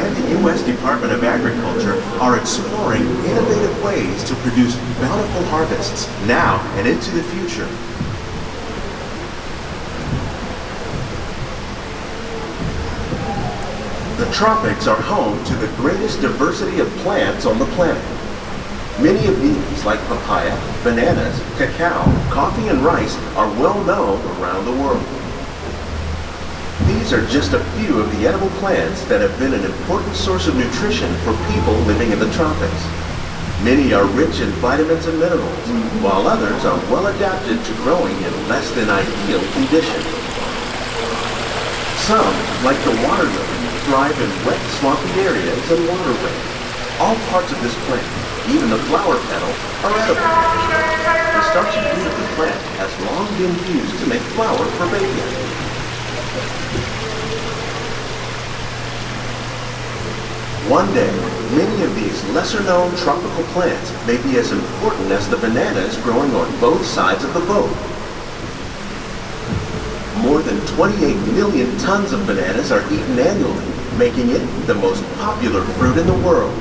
and the U.S. Department of Agriculture are exploring innovative ways to produce bountiful harvests now and into the future. The tropics are home to the greatest diversity of plants on the planet. Many of these, like papaya, bananas, cacao, coffee, and rice, are well known around the world. These are just a few of the edible plants that have been an important source of nutrition for people living in the tropics. Many are rich in vitamins and minerals, while others are well adapted to growing in less than ideal conditions. Some, like the water lily, thrive in wet, swampy areas and waterways. All parts of this plant, even the flower petals, are edible. The starchy root of the plant has long been used to make flour for baking. One day, many of these lesser-known tropical plants may be as important as the bananas growing on both sides of the boat. More than 28 million tons of bananas are eaten annually, making it the most popular fruit in the world.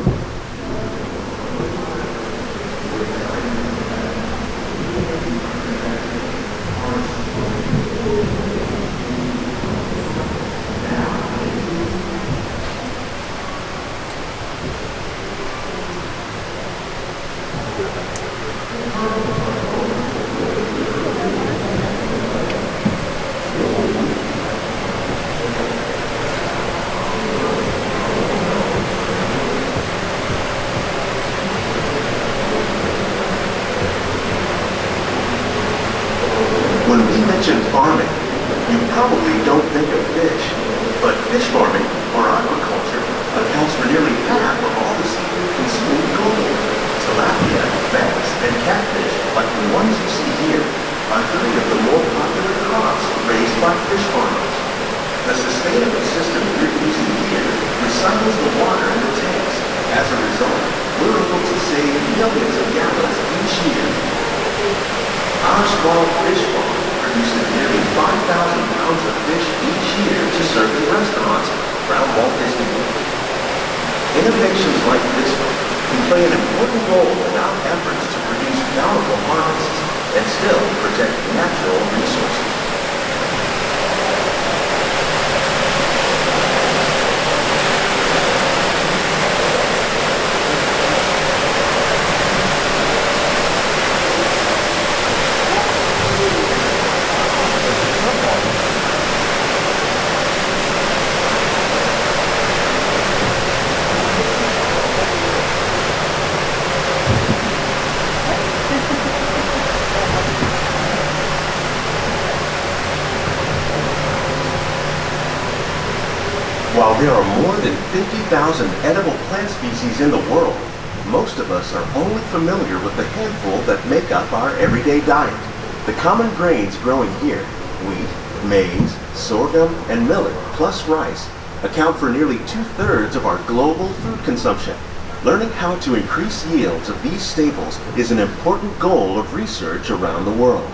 When we mention farming, you probably don't think of fish, but fish farming, or aquaculture, accounts for nearly half of all the seafood consumed globally. Tilapia, bass, and catfish, like the ones you see here, are three of the more popular crops raised by fish farmers. The sustainable system we're using here recycles the water in the tanks. As a result, we're able to save millions of gallons each year. Our small fish farm produces nearly 5,000 pounds of fish each year to serve in restaurants around Walt Disney World. Innovations like this one can play an important role in our efforts to produce bountiful harvests and still protect natural resources. While there are more than 50,000 edible plant species in the world, most of us are only familiar with the handful that make up our everyday diet. The common grains growing here, wheat, maize, sorghum, and millet, plus rice, account for nearly 2/3 of our global food consumption. Learning how to increase yields of these staples is an important goal of research around the world.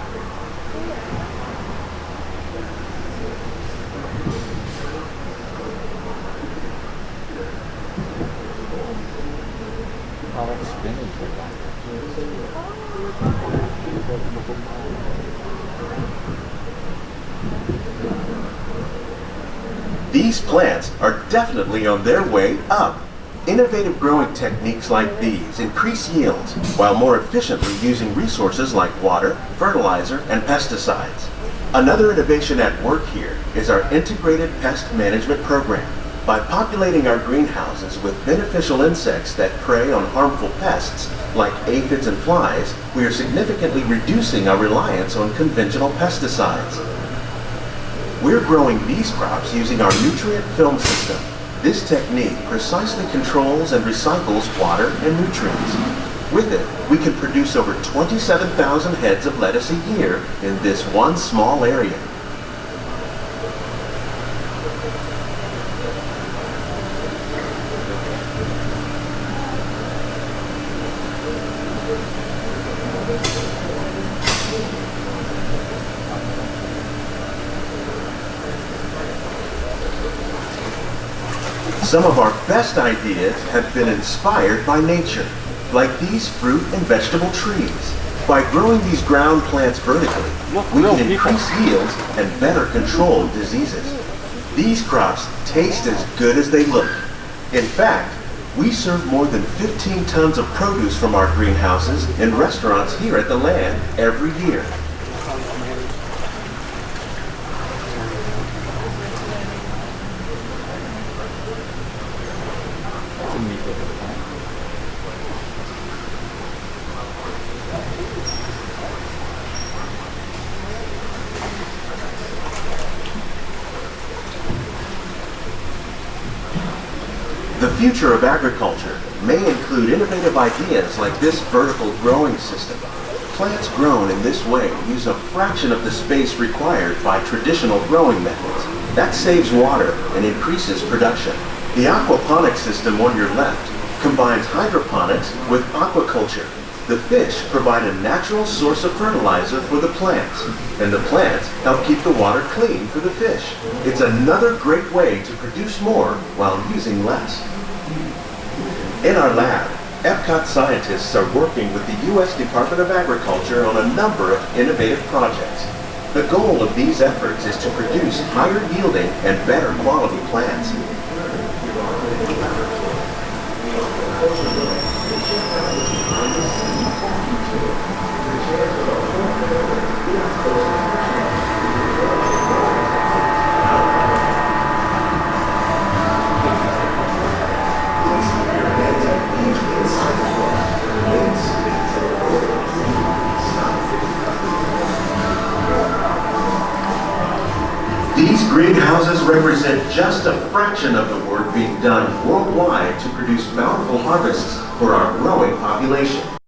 These plants are definitely on their way up. Innovative growing techniques like these increase yields while more efficiently using resources like water, fertilizer, and pesticides. Another innovation at work here is our integrated pest management program. By populating our greenhouses with beneficial insects that prey on harmful pests like aphids and flies, we are significantly reducing our reliance on conventional pesticides. We're growing these crops using our nutrient film system. This technique precisely controls and recycles water and nutrients. With it, we can produce over 27,000 heads of lettuce a year in this one small area. Some of our best ideas have been inspired by nature, like these fruit and vegetable trees. By growing these ground plants vertically, we can increase yields and better control diseases. These crops taste as good as they look. In fact, we serve more than 15 tons of produce from our greenhouses in restaurants here at the land every year. The future of agriculture may include innovative ideas like this vertical growing system. Plants grown in this way use a fraction of the space required by traditional growing methods. That saves water and increases production. The aquaponics system on your left combines hydroponics with aquaculture. The fish provide a natural source of fertilizer for the plants, and the plants help keep the water clean for the fish. It's another great way to produce more while using less. In our lab, Epcot scientists are working with the U.S. Department of Agriculture on a number of innovative projects. The goal of these efforts is to produce higher yielding and better quality plants. These greenhouses represent just a fraction of the work being done worldwide to produce bountiful harvests for our growing population.